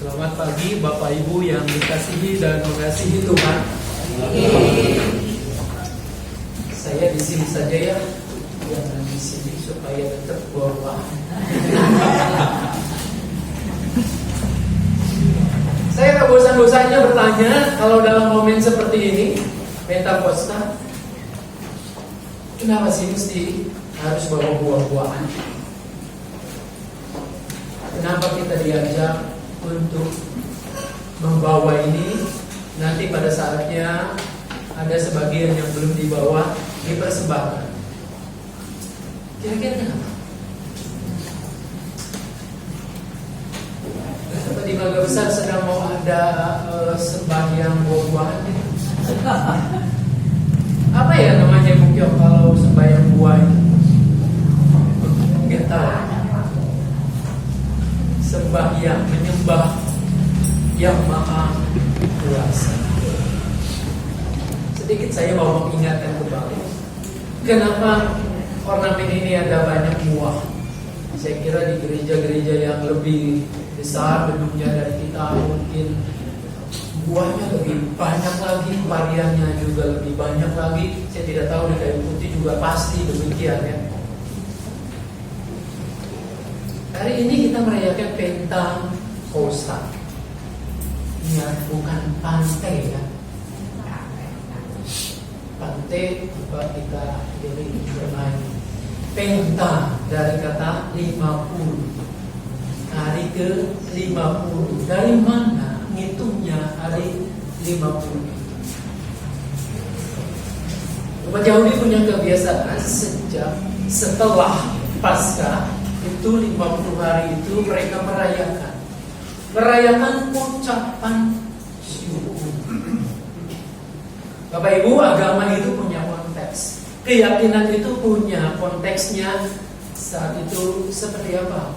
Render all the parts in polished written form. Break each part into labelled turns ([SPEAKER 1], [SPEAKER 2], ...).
[SPEAKER 1] Selamat pagi Bapak Ibu yang dikasihi dan mengasihi Tuhan. Saya di sini saja ya, jangan di sini supaya tetap buah-buah. Saya tak bosan-bosannya bertanya, kalau dalam momen seperti ini, Pentakosta, kenapa sih mesti harus bawa buah-buahan? Kenapa kita diajak untuk membawa ini? Nanti pada saatnya ada sebagian yang belum dibawa, dipersembahkan. Kira-kira kenapa? Apa di Mangga Besar sedang mau ada sembahyang buah-buahan? Apa ya namanya Bukyo kalau sembahyang buah itu? Nggak tahu. Sembahyang menyembah yang maha kuasa. Sedikit saya mau mengingatkan kembali, kenapa ornamen ini ada banyak buah. Saya kira di gereja-gereja yang lebih besar bentuknya dari kita, mungkin buahnya lebih banyak lagi, variannya juga lebih banyak lagi. Saya tidak tahu di kayu putih juga pasti demikian ya. Hari ini kita merayakan Pentakosta. Ingat, bukan pantai ya. Pantai coba kita jadi bermain. Penta dari kata 50. Hari ke 50. Dari mana ngitungnya hari 50? Umat Yahudi punya kebiasaan sejak setelah Paskah itu 50 hari itu mereka merayakan ucapan syukur. Bapak Ibu, agama itu punya konteks, keyakinan itu punya konteksnya. Saat itu seperti apa?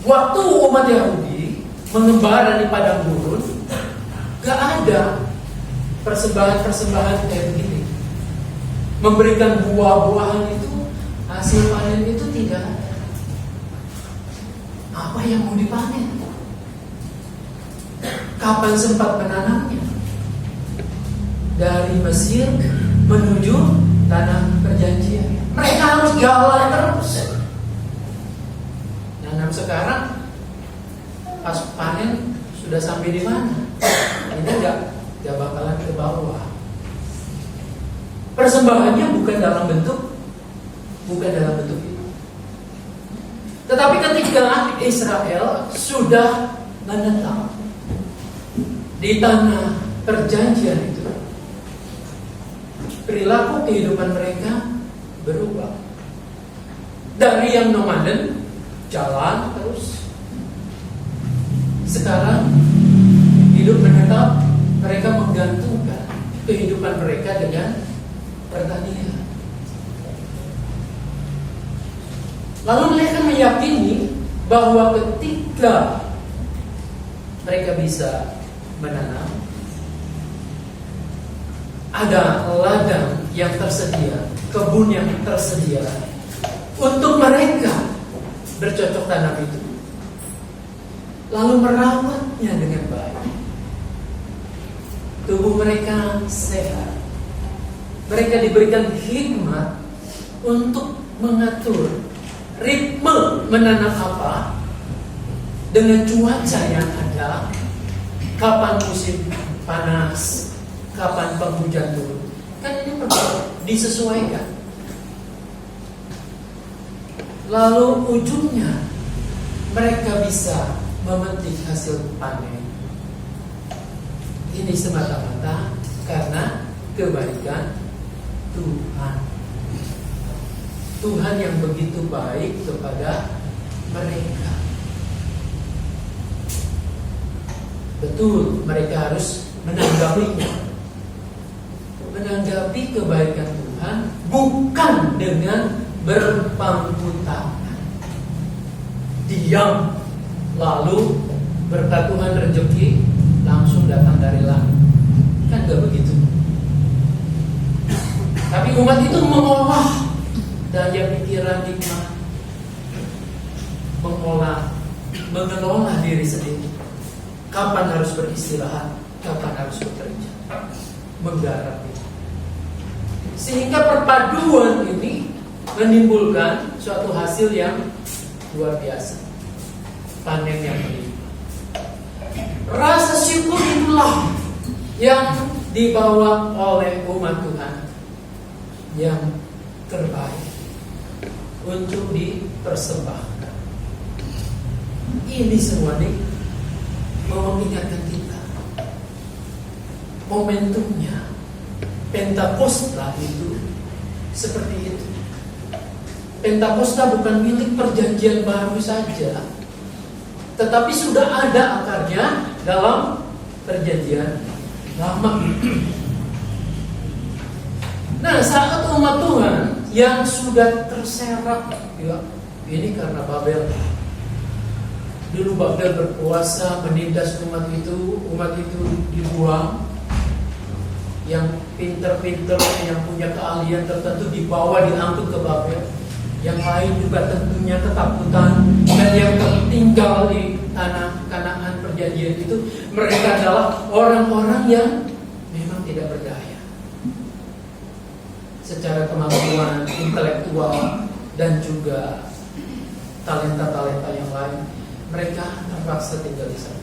[SPEAKER 1] Waktu umat Yahudi mengembara di padang gurun, gak ada persembahan-persembahan kayak begini. Memberikan buah-buahan itu, hasil panen itu tidak ada. Apa yang mau dipanen? Kapan sempat menanamnya? Dari Mesir menuju tanah perjanjian. Mereka harus jalan terus. Nanam sekarang, pas panen sudah sampai di mana? Ini gak bakalan ke bawah. Persembahannya bukan dalam bentuk itu. Tetapi ketika Israel sudah menetap di tanah perjanjian itu, perilaku kehidupan mereka berubah. Dari yang nomaden, jalan terus. Sekarang hidup menetap, mereka menggantungkan kehidupan mereka dengan pertanian. Lalu mereka meyakini bahwa ketika mereka bisa menanam, ada ladang yang tersedia, kebun yang tersedia untuk mereka bercocok tanam itu, lalu merawatnya dengan baik. Tubuh mereka sehat. Mereka diberikan hikmat untuk mengatur ritme menanam apa dengan cuaca yang ada, kapan musim panas, kapan penghujan turun. Kan ini perlu disesuaikan. Lalu ujungnya mereka bisa memetik hasil panen. Ini semata-mata karena kebaikan Tuhan. Tuhan yang begitu baik kepada mereka. Betul, mereka harus menanggapinya. Menanggapi kebaikan Tuhan bukan dengan berpangku tangan, diam, lalu berkat Tuhan rezeki langsung datang dari langit. Kan gak begitu. Tapi umat itu mengolah daya pikiran hikmat, mengolah mengelola diri sendiri. Kapan harus beristirahat, kapan harus bekerja, menggarap itu. Sehingga perpaduan ini menimbulkan suatu hasil yang luar biasa, panen yang melimpah. Rasa syukur itulah yang dibawa oleh umat Tuhan yang terbaik untuk dipersembahkan. Ini semua nih mau mengingatkan kita momentumnya. Pentakosta itu seperti itu. Pentakosta bukan milik perjanjian baru saja, tetapi sudah ada akarnya dalam perjanjian lama. Nah, saat umat Tuhan yang sudah terserak, ya, ini karena Babel. Dulu Babel berkuasa menindas umat itu dibuang. Yang pinter-pinter, yang punya keahlian tertentu dibawa diangkut ke Babel. Yang lain juga tentunya ketakutan. Dan yang tertinggal di tanah Kanaan perjanjian itu, mereka adalah orang-orang yang memang tidak berdaya secara kemampuan intelektual dan juga talenta-talenta yang lain. Mereka terpaksa tinggal di sana.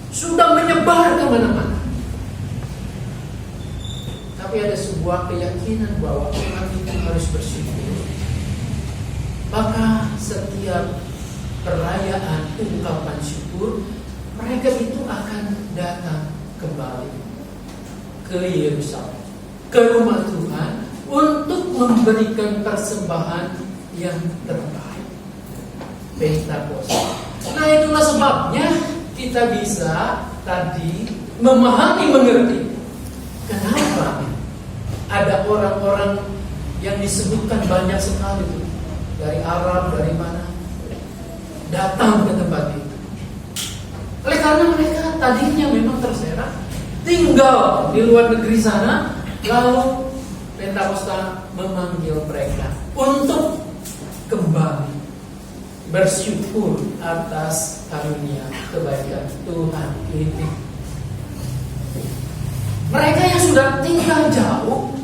[SPEAKER 1] Sudah menyebar kemana-mana. Tapi ada sebuah keyakinan bahwa umat itu harus bersyukur. Maka setiap perayaan ungkapan syukur, mereka itu akan datang kembali ke Yerusalem, ke rumah Tuhan, untuk memberikan persembahan yang terbaik. Pentakosta. Nah, itulah sebabnya kita bisa tadi memahami, mengerti kenapa ada orang-orang yang disebutkan banyak sekali itu, dari Arab, dari mana, datang ke tempat itu. Oleh karena mereka tadinya memang terserak, tinggal di luar negeri sana, lalu Pentakosta memanggil mereka untuk kembali bersyukur atas karunia kebaikan Tuhan ini. Mereka yang sudah tinggal jauh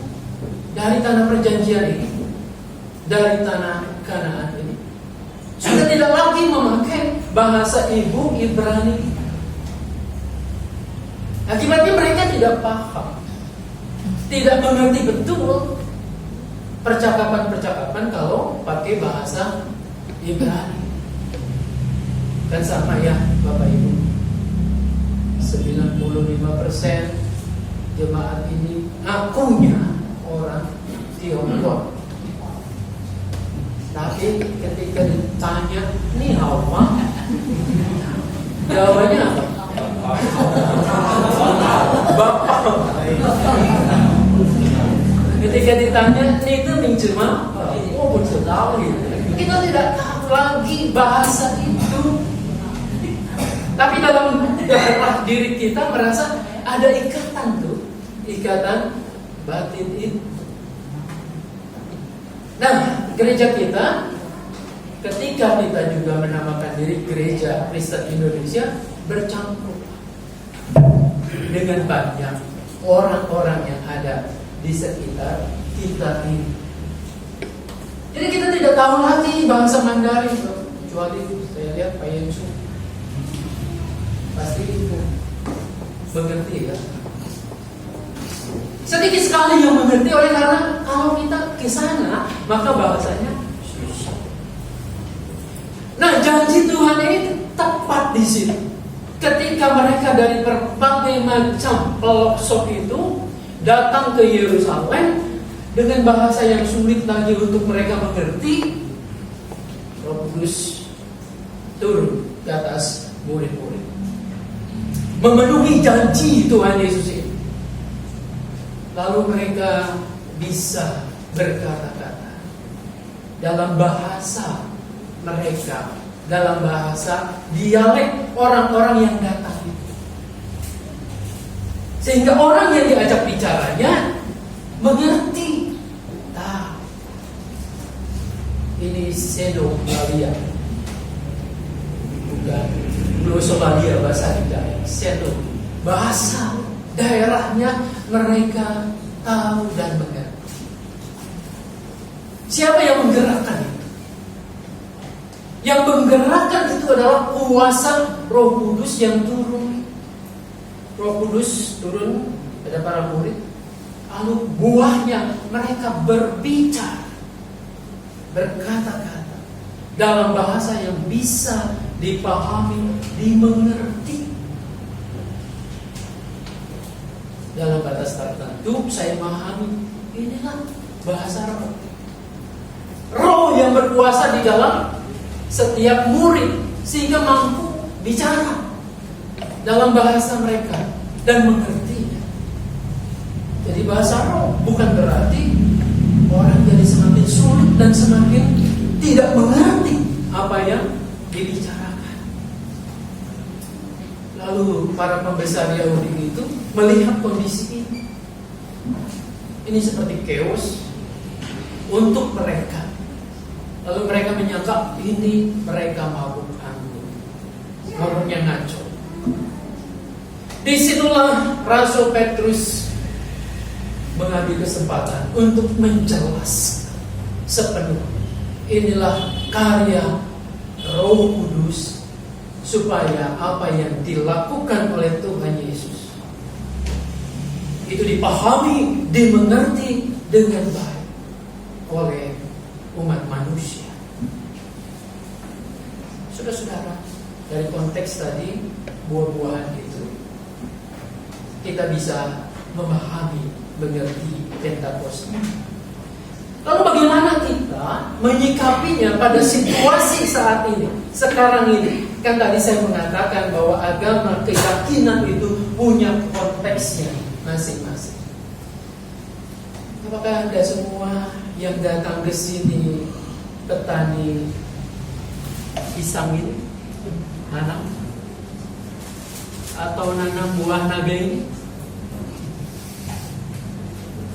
[SPEAKER 1] dari tanah perjanjian ini, dari tanah Kanaan ini, sudah tidak lagi memakai bahasa ibu Ibrani. Akibatnya mereka tidak paham, tidak mengerti betul percakapan-percakapan kalau pakai bahasa Ibrani. Kan sama ya Bapak Ibu, 95% jemaat ini akunya orang Tiongkok. Tapi ketika ditanya, "Ni hao ma?" Jawabannya apa? Bapak. Ketika ditanya, "Ni itu minggu ma?" Oh, belum tahu gitu. Kita tidak tahu lagi bahasa itu. Tapi dalam darah diri kita merasa ada ikatan tuh, ikatan batin itu. Nah, gereja kita, ketika kita juga menamakan diri Gereja Kristen Indonesia, bercampur dengan banyak orang-orang yang ada di sekitar kita ini. Jadi kita tidak tahu lagi bahasa Mandarin, kecuali saya lihat Pak Yensu pasti itu mengerti ya. Sedikit sekali yang mengerti, oleh karena kalau kita ke sana maka bahasanya susah. Nah, janji Tuhan ini tepat di sini. Ketika mereka dari berbagai macam pelosok itu datang ke Yerusalem dengan bahasa yang sulit lagi untuk mereka mengerti, Roh Kudus turun ke atas murid-murid, memenuhi janji Tuhan Yesus ini. Lalu mereka bisa berkata-kata dalam bahasa mereka, dalam bahasa dialek orang-orang yang datang itu. Sehingga orang yang diajak bicaranya mengerti. Nah, ini Sedo Galia. bukan glossolalia bahasa Dayak, Seto. Bahasa daerahnya mereka tahu dan mengerti. Siapa yang menggerakkan itu? Yang menggerakkan itu adalah kuasa Roh Kudus yang turun. Roh Kudus turun pada para murid. Lalu buahnya mereka berbicara, berkata-kata dalam bahasa yang bisa dipahami, dimengerti. Dalam batas tertentu saya memahami, inilah bahasa roh. Roh yang berkuasa di dalam setiap murid sehingga mampu bicara dalam bahasa mereka dan mengertinya. Jadi bahasa roh bukan berarti orang jadi semakin sulit dan semakin tidak mengerti apa yang dibicarakan. Lalu para pembesar Yahudi itu melihat kondisi ini. Ini seperti chaos untuk mereka. Lalu mereka menyangka ini mereka mabuk anggur. Ngomongnya ngaco. Disitulah Rasul Petrus mengambil kesempatan untuk menjelaskan sepenuhnya. Inilah karya Roh Kudus supaya apa yang dilakukan oleh Tuhan Yesus itu dipahami, dimengerti dengan baik oleh umat manusia. Saudara-saudara, dari konteks tadi buah-buahan itu kita bisa memahami, mengerti Pentakosta. Lalu bagaimana kita menyikapinya pada situasi saat ini, sekarang ini? Kan tadi saya mengatakan bahwa agama, keyakinan itu punya konteksnya masing-masing. Apakah Anda semua yang datang ke sini petani pisang ini nanam atau nanam buah naga ini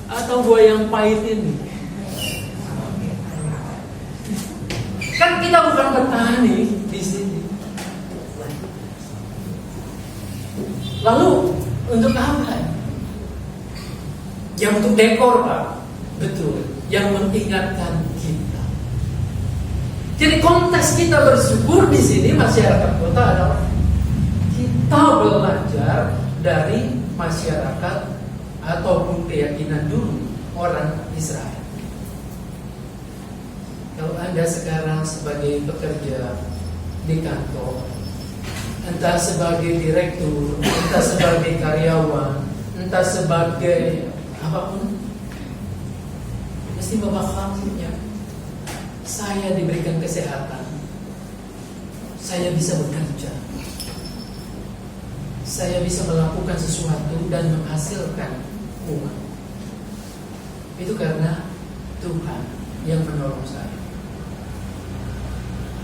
[SPEAKER 1] atau buah yang pahit ini? Kan kita bukan petani di sini. Lalu untuk apa? Yang untuk dekor, Pak. Betul. Yang mengingatkan kita. Jadi konteks kita bersyukur di sini masyarakat kota adalah kita belajar dari masyarakat ataupun keyakinan dulu orang Israel. Kalau Anda sekarang sebagai pekerja di kantor, entah sebagai direktur, entah sebagai karyawan, entah sebagai apapun, mesti memahaminya. Saya diberikan kesehatan, saya bisa bekerja, saya bisa melakukan sesuatu dan menghasilkan uang. Itu karena Tuhan yang menolong saya.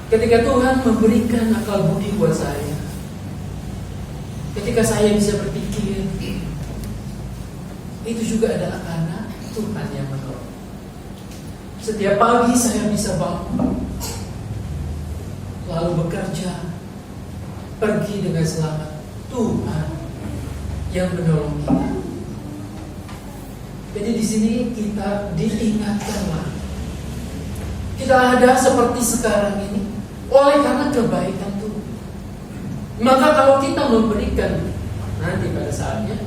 [SPEAKER 1] Ketika Tuhan memberikan akal budi buat saya, ketika saya bisa berpikir, itu juga adalah karena Tuhan yang menolong. Setiap pagi saya bisa bangun, lalu bekerja, pergi dengan selamat. Tuhan yang menolong kita. Jadi di sini kita diingatkan lagi. Kita ada seperti sekarang ini oleh karena kebaikan Tuhan. Maka kalau kita memberikan nanti pada saatnya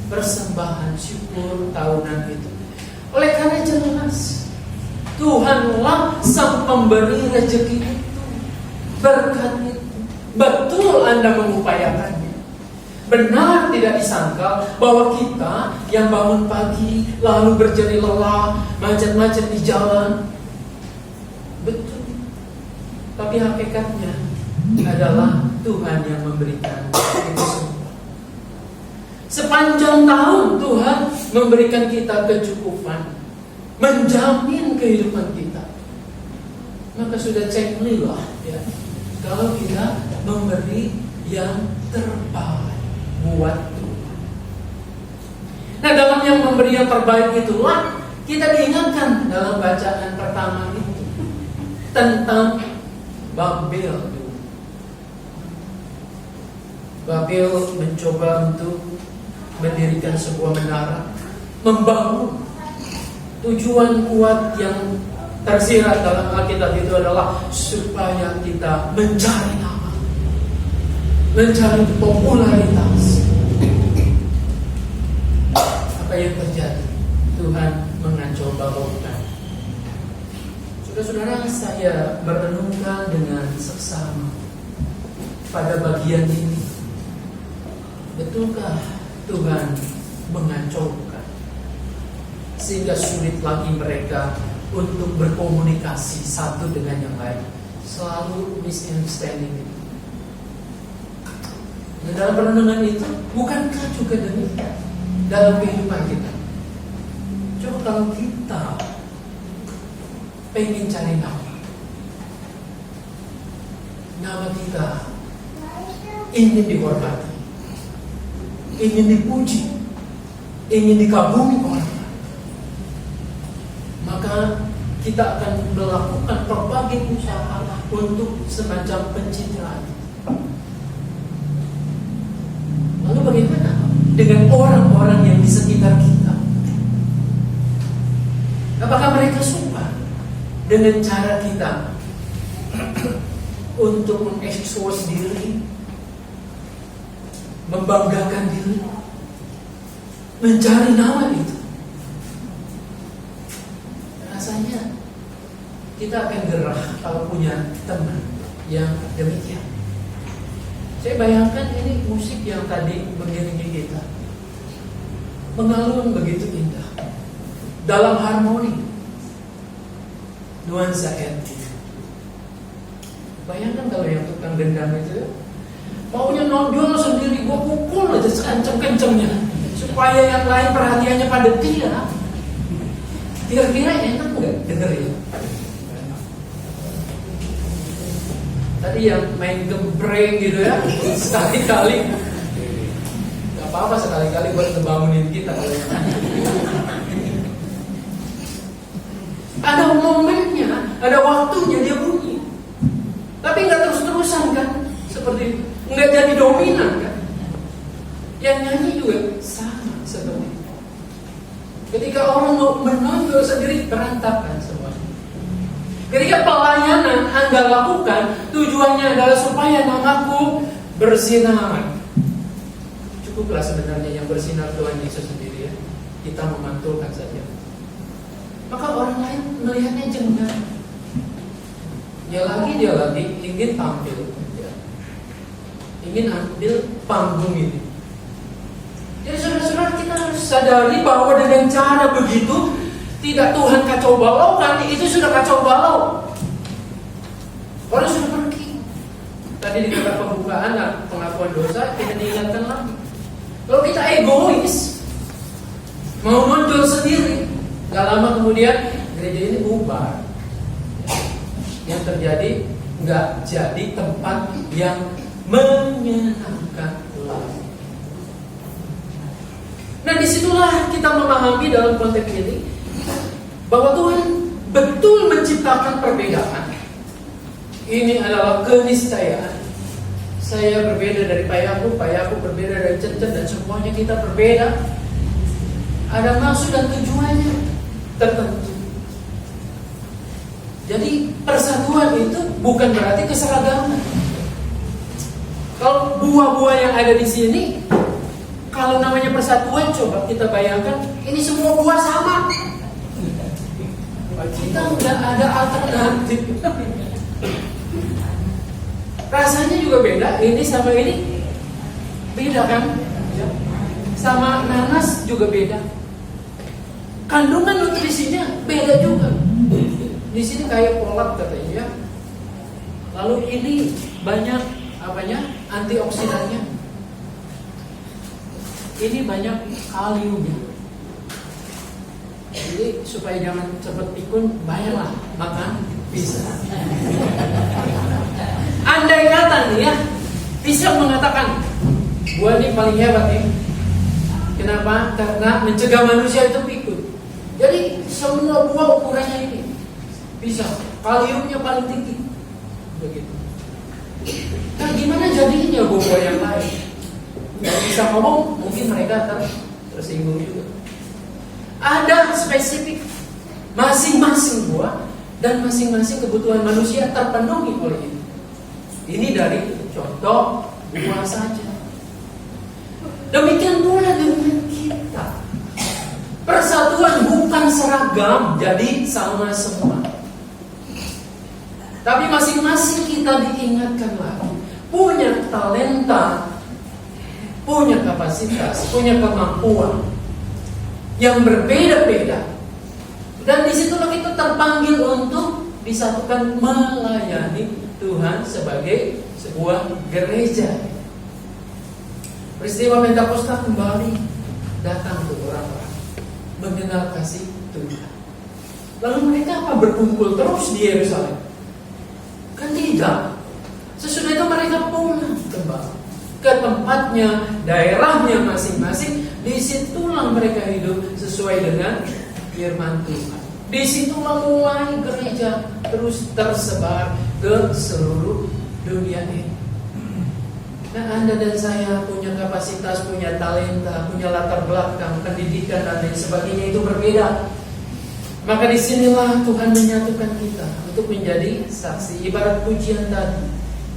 [SPEAKER 1] persembahan syukur tahunan itu, oleh karena jelas Tuhanlah sang pemberi rezeki itu, berkat itu. Betul Anda mengupayakannya. Benar tidak disangka bahwa kita yang bangun pagi lalu berjadi lelah, macet-macet di jalan. Betul. Tapi hakikatnya adalah Tuhan yang memberikan itu semua. Sepanjang tahun Tuhan memberikan kita kecukupan, menjamin kehidupan kita. Maka sudah ceklilah ya, kalau kita memberi yang terbaik buat Tuhan. Nah, dalam yang memberi yang terbaik itulah kita diingatkan dalam bacaan pertama itu tentang Babel dulu. Babel mencoba untuk mendirikan sebuah menara, membangun. Tujuan kuat yang tersirat dalam Alkitab itu adalah supaya kita mencari nama, mencari popularitas. Apa yang terjadi? Tuhan mengacau balaukan. Saudara-saudara, saya merenungkan dengan seksama pada bagian ini. Betulkah Tuhan mengacaukan sehingga sulit lagi mereka untuk berkomunikasi satu dengan yang lain? Selalu misunderstanding. Dan dalam perenungan itu, bukankah juga demikian dalam kehidupan kita? Coba kalau kita pengen cari nama kita ingin dihormati, ingin dipuji, ingin dikagumi orang, maka kita akan melakukan berbagai usaha untuk semacam pencitraan. Lalu bagaimana dengan orang-orang yang di sekitar kita? Apakah mereka suka dengan cara kita untuk mengekspos diri, membanggakan diri, mencari nama itu? Rasanya kita akan gerah kalau punya teman yang demikian. Saya bayangkan ini musik yang tadi mengiringi kita, mengalun begitu indah, dalam harmoni, nuansa etnik. Bayangkan kalau yang tukang gendam itu maunya nonjol sendiri, gua pukul aja sekenceng-kencengnya supaya yang lain perhatiannya pada dia. Kira-kira enak nggak dengerin? Tadi yang main gembreng gitu ya, sekali-kali nggak apa-apa, sekali-kali buat ngebangunin kita kalau yang ada momennya, ada waktunya dia bunyi. Tapi nggak terus-terusan kan, seperti itu. Nggak jadi dominan kan. Yang nyanyi juga sama seperti itu. Ketika orang mau menonjol sendiri, berantakan semua. Ketika pelayanan Anda lakukan, tujuannya adalah supaya namaku bersinar. Cukuplah sebenarnya yang bersinar Tuhan Yesus sendiri ya. Kita memantulkan saja. Maka orang lain melihatnya jengah. Dia lagi ingin tampil, ya. Ingin ambil panggung ini. Jadi saudara-saudara, kita harus sadari bahwa dengan cara begitu tidak Tuhan kacau balau kan, itu sudah kacau balau. Orang sudah pergi. Tadi di kata pembukaan pengakuan dosa tidak diingatkan lagi. Kalau kita egois, mau muncul sendiri, gak lama kemudian gereja ini bubar. Yang terjadi nggak jadi tempat yang menyenangkan lagi. Nah, disitulah kita memahami dalam konteks ini bahwa Tuhan betul menciptakan perbedaan. Ini adalah keniscayaan. Saya berbeda dari Payaku berbeda dari Cen-Cen, dan semuanya kita berbeda. Ada maksud dan tujuannya tertentu. Jadi persatuan itu bukan berarti keseragaman. Kalau buah-buah yang ada di sini, kalau namanya persatuan, coba kita bayangkan, ini semua buah sama. Kita nggak ada alternatif. Rasanya juga beda. Ini sama ini beda kan? Sama nanas juga beda. Kandungan nutrisinya beda juga. Di sini kayak kolak katanya. Lalu ini banyak antioksidannya. Ini banyak kaliumnya. Jadi supaya jangan cepat pikun, banyaklah makan pisang. Andai kata nih ya, pisang mengatakan, buah ini paling hebat nih. Kenapa? Karena mencegah manusia itu pikun. Jadi semua buah ukurannya ini. Pisang, kaliumnya paling tinggi. Begitu. Nah, gimana jadinya buah yang lain? bisa ngomong, mungkin mereka tersinggung juga. Ada spesifik masing-masing buah dan masing-masing kebutuhan manusia terpenuhi oleh itu. Ini dari contoh buah saja. Demikian pula dengan kita. Persatuan bukan seragam, jadi sama semua. Tapi masing-masing kita diingatkan lagi, punya talenta, punya kapasitas, punya kemampuan yang berbeda-beda. Dan disitulah kita terpanggil untuk disatukan melayani Tuhan sebagai sebuah gereja. Peristiwa Pentakosta kembali datang ke orang-orang mengenal kasih Tuhan. Lalu mereka apa, berkumpul terus di Yerusalem? Kan tidak. Sesudah itu mereka pulang kembali ke tempatnya, daerahnya masing-masing. Disitulah mereka hidup sesuai dengan firman Tuhan. Disitulah mulai gereja terus tersebar ke seluruh dunia ini. Nah, Anda dan saya punya kapasitas, punya talenta, punya latar belakang, pendidikan dan lain sebagainya itu berbeda. Maka disinilah Tuhan menyatukan kita untuk menjadi saksi. Ibarat pujian tadi,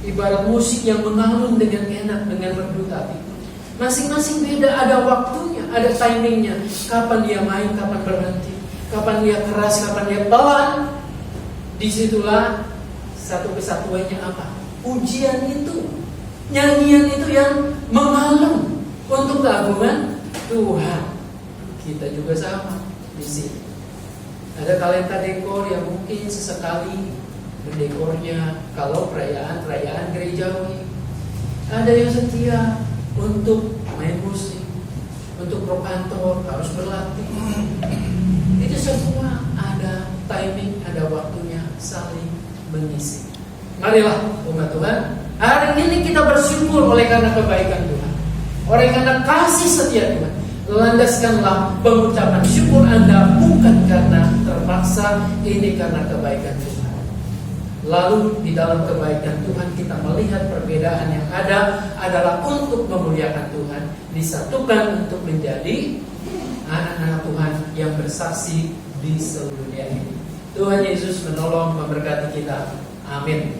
[SPEAKER 1] ibarat musik yang mengalun dengan enak, dengan merdu hati. Masing-masing beda, ada waktunya, ada timingnya. Kapan dia main, kapan berhenti, kapan dia keras, kapan dia pelan. Disitulah satu kesatuannya apa? Pujian itu, nyanyian itu yang mengalun untuk keagungan Tuhan. Kita juga sama di sini. Ada talenta dekor yang mungkin sesekali mendekornya kalau perayaan gerejawi. Ada yang setia untuk main musik, untuk pro kantor harus berlatih. Itu semua ada timing, ada waktunya, saling mengisi. Marilah umat Tuhan, hari ini kita bersyukur oleh karena kebaikan Tuhan, oleh karena kasih setia Tuhan. Landaskanlah pengucapan syukur Anda bukan karena terpaksa, ini karena kebaikan Tuhan. Lalu di dalam kebaikan Tuhan kita melihat perbedaan yang ada adalah untuk memuliakan Tuhan, disatukan untuk menjadi anak-anak Tuhan yang bersaksi di seluruh dunia ini. Tuhan Yesus menolong, memberkati kita. Amin.